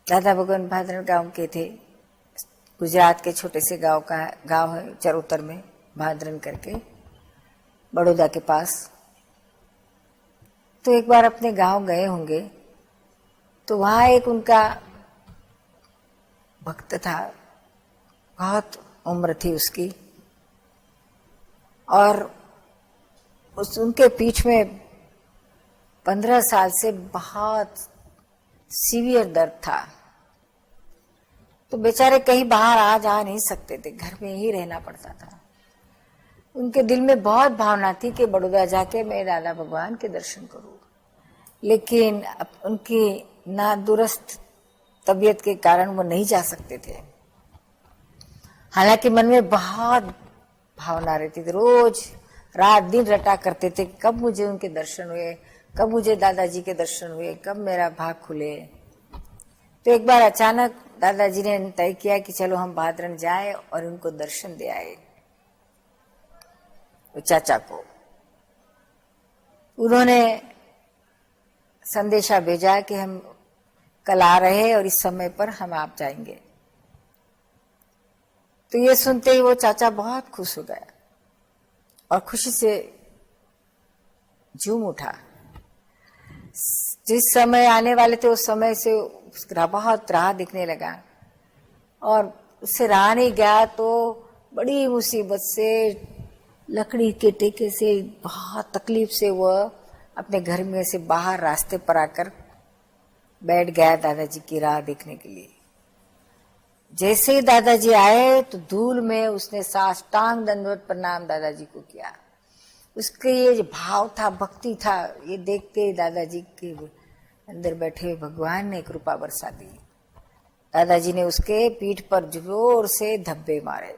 दादा भगवान भादरण गांव के थे। गुजरात के छोटे से गांव है चरोतर में, भादरण करके, बड़ौदा के पास। तो एक बार अपने गांव गए होंगे तो वहां एक उनका भक्त था, बहुत उम्र थी उसकी, और उनके पीठ में 15 साल से बहुत सीवियर दर्द था। तो बेचारे कहीं बाहर आ जा नहीं सकते थे, घर में ही रहना पड़ता था। उनके दिल में बहुत भावना थी कि बड़ौदा जाके मैं दादा भगवान के दर्शन करूं, लेकिन उनकी नादुरुस्त तबीयत के कारण वो नहीं जा सकते थे। हालांकि मन में बहुत भावना रहती थी, रोज रात दिन रटा करते थे, कब मुझे उनके दर्शन हुए, कब मुझे दादाजी के दर्शन हुए, कब मेरा भाग खुले। तो एक बार अचानक दादाजी ने तय किया कि चलो हम भादरण जाए और उनको दर्शन दे आए, चाचा को। उन्होंने संदेशा भेजा कि हम कल आ रहे हैं और इस समय पर हम आप जाएंगे। तो ये सुनते ही वो चाचा बहुत खुश हो गया और खुशी से झूम उठा। जिस समय आने वाले थे उस समय से उसका बहुत राह दिखने लगा, और उससे रहा नहीं गया तो बड़ी मुसीबत से, लकड़ी के टेके से, बहुत तकलीफ से वह अपने घर में से बाहर रास्ते पर आकर बैठ गया दादाजी की राह देखने के लिए। जैसे ही दादाजी आए तो धूल में उसने साष्टांग दंडवत प्रणाम दादाजी को किया। उसके ये जो भाव था, भक्ति था, ये देखते ही दादाजी के अंदर बैठे हुए भगवान ने कृपा बरसा दी। दादाजी ने उसके पीठ पर जोर से धब्बे मारे,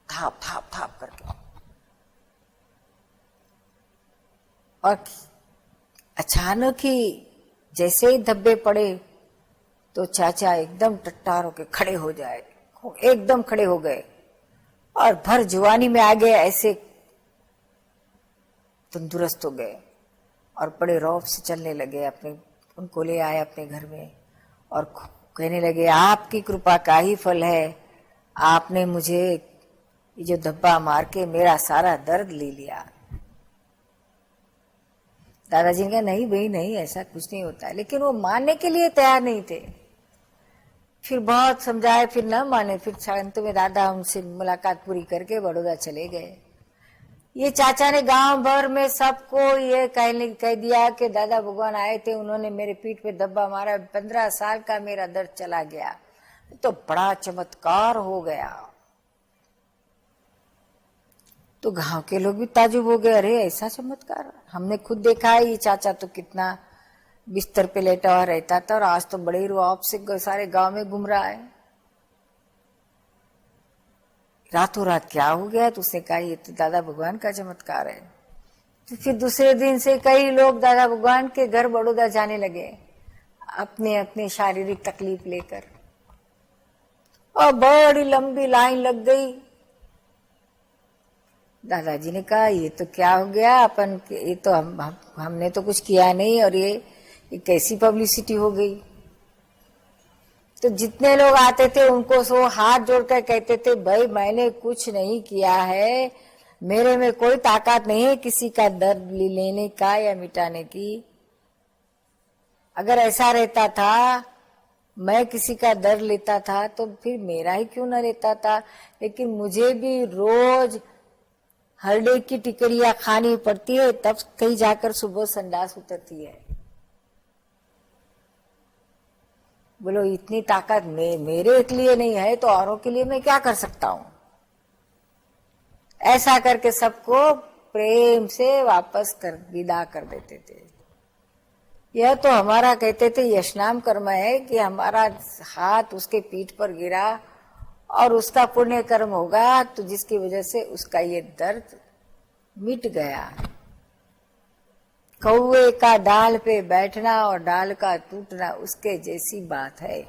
थाप थाप थाप करके, और अचानक ही जैसे ही धब्बे पड़े तो चाचा एकदम टट्टार होके खड़े हो जाए, एकदम खड़े हो गए और भर जवानी में आ गए, ऐसे तंदुरुस्त हो गए और बड़े रौब से चलने लगे। अपने उनको ले आए अपने घर में और कहने लगे, आपकी कृपा का ही फल है, आपने मुझे ये जो धब्बा मार के मेरा सारा दर्द ले लिया। दादाजी ने कहा, नहीं भाई नहीं, ऐसा कुछ नहीं होता है, लेकिन वो मानने के लिए तैयार नहीं थे। फिर बहुत समझाए, फिर न माने। फिर अंत में दादा उनसे मुलाकात पूरी करके बड़ौदा चले गए। ये चाचा ने गांव भर में सबको ये कह दिया कि दादा भगवान आए थे, उन्होंने मेरे पीठ पे धब्बा मारा, 15 साल का मेरा दर्द चला गया। तो बड़ा चमत्कार हो गया। तो गांव के लोग भी ताजुब हो गए, अरे ऐसा चमत्कार, हमने खुद देखा है। ये चाचा तो कितना बिस्तर पे लेटा हुआ रहता था और आज तो बड़े रुआब से सारे गांव में घूम रहा है, रातों रात क्या हो गया। तो उसने कहा, ये तो दादा भगवान का चमत्कार है। तो फिर दूसरे दिन से कई लोग दादा भगवान के घर बड़ौदा जाने लगे, अपने अपने शारीरिक तकलीफ लेकर, और बड़ी लंबी लाइन लग गई। दादाजी ने कहा, ये तो क्या हो गया, अपन ये तो हमने तो कुछ किया नहीं, और ये कैसी पब्लिसिटी हो गई। तो जितने लोग आते थे उनको सो हाथ जोड़कर कहते थे, भाई मैंने कुछ नहीं किया है, मेरे में कोई ताकत नहीं है किसी का दर्द लेने का या मिटाने की। अगर ऐसा रहता था, मैं किसी का दर्द लेता था तो फिर मेरा ही क्यों न लेता था। लेकिन मुझे भी रोज हरडे की टिकरिया खानी पड़ती है, तब कहीं जाकर सुबह संडास उतरती है। बोलो, इतनी ताकत मेरे के लिए नहीं है तो औरों के लिए मैं क्या कर सकता हूं। ऐसा करके सबको प्रेम से वापस विदा कर देते थे। यह तो हमारा कहते थे यशनाम कर्म है कि हमारा हाथ उसके पीठ पर गिरा और उसका पुण्य कर्म होगा, तो जिसकी वजह से उसका ये दर्द मिट गया। कौवे का डाल पे बैठना और डाल का टूटना उसके जैसी बात है।